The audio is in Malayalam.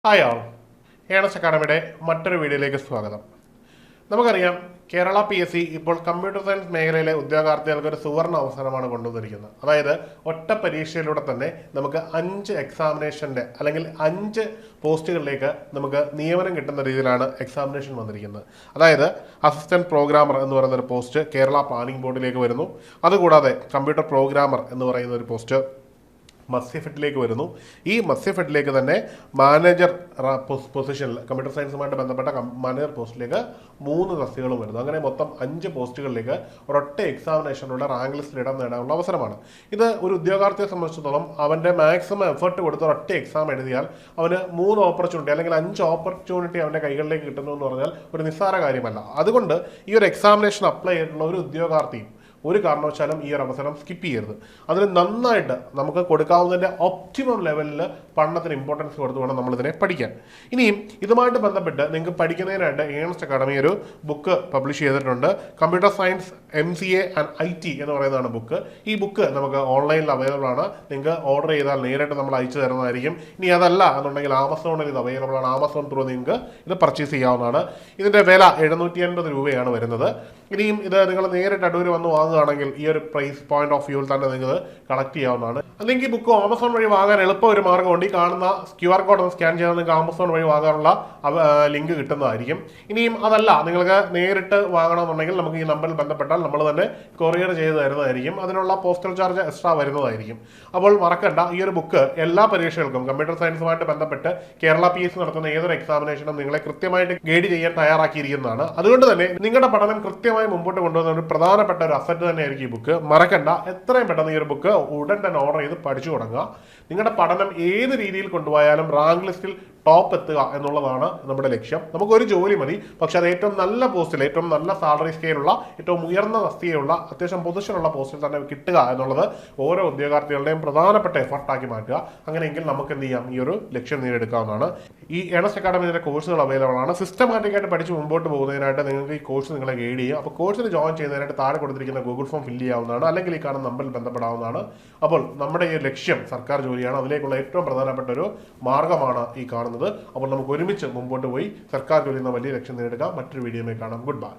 ഹായ് ആൾ ഏണസ് അക്കാഡമിയുടെ മറ്റൊരു വീഡിയോയിലേക്ക് സ്വാഗതം. നമുക്കറിയാം, കേരള PSC ഇപ്പോൾ കമ്പ്യൂട്ടർ സയൻസ് മേഖലയിലെ ഉദ്യോഗാർത്ഥികൾക്ക് ഒരു സുവർണ അവസരമാണ് കൊണ്ടുവന്നിരിക്കുന്നത്. അതായത് ഒറ്റ പരീക്ഷയിലൂടെ തന്നെ നമുക്ക് 5 എക്സാമിനേഷൻ്റെ അല്ലെങ്കിൽ 5 പോസ്റ്റുകളിലേക്ക് നമുക്ക് നിയമനം കിട്ടുന്ന രീതിയിലാണ് എക്സാമിനേഷൻ വന്നിരിക്കുന്നത്. അതായത് അസിസ്റ്റന്റ് പ്രോഗ്രാമർ എന്ന് പറയുന്ന ഒരു പോസ്റ്റ് കേരള പ്ലാനിംഗ് ബോർഡിലേക്ക് വരുന്നു. അതുകൂടാതെ കമ്പ്യൂട്ടർ പ്രോഗ്രാമർ എന്ന് പറയുന്ന ഒരു പോസ്റ്റ് മത്സ്യഫെഡിലേക്ക് വരുന്നു. ഈ മത്സ്യഫെഡിലേക്ക് തന്നെ മാനേജർ പൊസിഷനിൽ കമ്പ്യൂട്ടർ സയൻസുമായിട്ട് ബന്ധപ്പെട്ട മാനേജർ പോസ്റ്റിലേക്ക് 3 തസ്തികകളും വരുന്നു. അങ്ങനെ മൊത്തം 5 പോസ്റ്റുകളിലേക്ക് ഒരൊറ്റ എക്സാമിനേഷനിലൂടെ റാങ്ക് ലിസ്റ്റിൽ ഇടം നേടാനുള്ള അവസരമാണ്. ഇത് ഒരു ഉദ്യോഗാർത്ഥിയെ സംബന്ധിച്ചിടത്തോളം അവൻ്റെ മാക്സിമം എഫർട്ട് കൊടുത്ത് ഒരൊറ്റ എക്സാം എഴുതിയാൽ അവന് 3 ഓപ്പർച്യൂണിറ്റി അല്ലെങ്കിൽ 5 ഓപ്പർച്യൂണിറ്റി അവൻ്റെ കൈകളിലേക്ക് കിട്ടുന്നു എന്ന് പറഞ്ഞാൽ ഒരു നിസ്സാര കാര്യമല്ല. അതുകൊണ്ട് ഈ ഒരു എക്സാമിനേഷൻ അപ്ലൈ ചെയ്തിട്ടുള്ള ഒരു ഉദ്യോഗാർത്ഥിയും ഒരു കാരണവശാലും ഈ ഒരു അവസരം സ്കിപ്പ് ചെയ്യരുത്. അതിന് നന്നായിട്ട് നമുക്ക് കൊടുക്കാവുന്നതിൻ്റെ ഒപ്റ്റിമം ലെവലിൽ പഠനത്തിന് ഇമ്പോർട്ടൻസ് കൊടുത്ത് വേണം നമ്മളിതിനെ പഠിക്കാൻ. ഇനിയും ഇതുമായിട്ട് ബന്ധപ്പെട്ട് നിങ്ങൾക്ക് പഠിക്കുന്നതിനായിട്ട് ഏണസ്റ്റ് അക്കാഡമി ഒരു ബുക്ക് പബ്ലിഷ് ചെയ്തിട്ടുണ്ട്. Computer science MCA and IT എന്ന് പറയുന്നതാണ് ബുക്ക്. ഈ ബുക്ക് നമുക്ക് ഓൺലൈനിൽ അവൈലബിൾ ആണ്. നിങ്ങൾക്ക് ഓർഡർ ചെയ്താൽ നേരിട്ട് നമ്മൾ അയച്ചു തരുന്നതായിരിക്കും. ഇനി അതല്ല എന്നുണ്ടെങ്കിൽ ആമസോണിൽ ഇത് അവൈലബിൾ ആണ്. ആമസോൺ ത്രൂ നിങ്ങൾക്ക് ഇത് പർച്ചേസ് ചെയ്യാവുന്നതാണ്. ഇതിൻ്റെ വില 750 രൂപയാണ് വരുന്നത്. ഇനിയും ഇത് നിങ്ങൾ നേരിട്ട് അടൂർ വന്ന് വാങ്ങുകയാണെങ്കിൽ ഈ ഒരു പ്രൈസ് പോയിന്റ് ഓഫ് വ്യൂവിൽ തന്നെ നിങ്ങൾ കളക്ട് ചെയ്യാവുന്നതാണ്. അല്ലെങ്കിൽ ബുക്ക് ആമസോൺ വഴി വാങ്ങാൻ എളുപ്പം ഒരു മാർഗ്ഗമുണ്ട്. ഈ കാണുന്ന QR കോഡ് ഒന്ന് സ്കാൻ ചെയ്താൽ നിങ്ങൾക്ക് ആമസോൺ വഴി വാങ്ങാനുള്ള ലിങ്ക് കിട്ടുന്നതായിരിക്കും. ഇനിയും അതല്ല നിങ്ങൾക്ക് നേരിട്ട് വാങ്ങണമെന്നുണ്ടെങ്കിൽ നമുക്ക് ഈ നമ്പറിൽ ബന്ധപ്പെട്ടാൽ നമ്മൾ തന്നെ കൊറിയർ ചെയ്ത് തരുന്നതായിരിക്കും. അതിനുള്ള പോസ്റ്റൽ ചാർജ് എക്സ്ട്രാ വരുന്നതായിരിക്കും. അപ്പോൾ മറക്കണ്ട, ഈ ഒരു ബുക്ക് എല്ലാ പരീക്ഷകൾക്കും കമ്പ്യൂട്ടർ സയൻസുമായിട്ട് ബന്ധപ്പെട്ട് കേരള PSC നടത്തുന്ന ഏതൊരു എക്സാമിനേഷനും നിങ്ങളെ കൃത്യമായിട്ട് ഗൈഡ് ചെയ്യാൻ തയ്യാറാക്കിയിരിക്കുന്നതാണ്. അതുകൊണ്ട് തന്നെ നിങ്ങളുടെ പഠനം കൃത്യമായി മുമ്പോട്ട് കൊണ്ടുവന്ന ഒരു പ്രധാനപ്പെട്ട ഒരു അസറ്റ് തന്നെയായിരിക്കും ഈ ബുക്ക്. മറക്കണ്ട, എത്രയും പെട്ടെന്ന് ഈ ഒരു ബുക്ക് ഉടൻ തന്നെ ഓർഡർ ചെയ്ത് പഠിച്ചു തുടങ്ങുക. നിങ്ങളുടെ പഠനം ഏത് രീതിയിൽ കൊണ്ടുപോയാലും റാങ്ക് ലിസ്റ്റിൽ ടോപ്പ് എത്തുക എന്നുള്ളതാണ് നമ്മുടെ ലക്ഷ്യം. നമുക്കൊരു ജോലി മതി, പക്ഷെ അത് ഏറ്റവും നല്ല പോസ്റ്റിൽ, ഏറ്റവും നല്ല സാലറി സ്കെയിലുള്ള, ഏറ്റവും ഉയർന്ന തസ്തികയുള്ള, അത്യാവശ്യം പൊസിഷനുള്ള പോസ്റ്റിൽ തന്നെ കിട്ടുക എന്നുള്ളത് ഓരോ ഉദ്യോഗാർത്ഥികളുടെയും പ്രധാനപ്പെട്ട എഫർട്ടാക്കി മാറ്റുക. അങ്ങനെയെങ്കിൽ നമുക്ക് എന്ത് ചെയ്യാം, ഈ ഒരു ലക്ഷ്യം നേടിയെടുക്കാവുന്നതാണ്. ഈ ഏണസ്റ്റ് അക്കാഡമിയുടെ കോഴ്സുകൾ അവൈലബിൾ ആണ്. സിസ്റ്റമാറ്റിക്കായിട്ട് പഠിച്ച് മുമ്പോട്ട് പോകുന്നതിനായിട്ട് നിങ്ങൾക്ക് ഈ കോഴ്സ് നിങ്ങളെ ഗൈഡ് ചെയ്യും. അപ്പോൾ കോഴ്സിന് ജോയിൻ ചെയ്യുന്നതിനായിട്ട് താഴെ കൊടുത്തിരിക്കുന്ന ഗൂഗിൾ ഫോം ഫില്ല് ചെയ്യാവുന്നതാണ്. അല്ലെങ്കിൽ ഈ കാണുന്ന നമ്പറിൽ ബന്ധപ്പെടാവുന്നതാണ്. അപ്പോൾ നമ്മുടെ ഈ ലക്ഷ്യം സർക്കാർ ജോലിയാണ്. അതിലേക്കുള്ള ഏറ്റവും പ്രധാനപ്പെട്ട ഒരു മാർഗ്ഗമാണ് ഈ കാണുന്നത്. അപ്പോൾ നമുക്ക് ഒരുമിച്ച് മുമ്പോട്ട് പോയി സർക്കാർ ജോലി എന്ന വലിയ ലക്ഷ്യം നേടുക. മറ്റൊരു വീഡിയോയിൽ കാണാം. Good bye.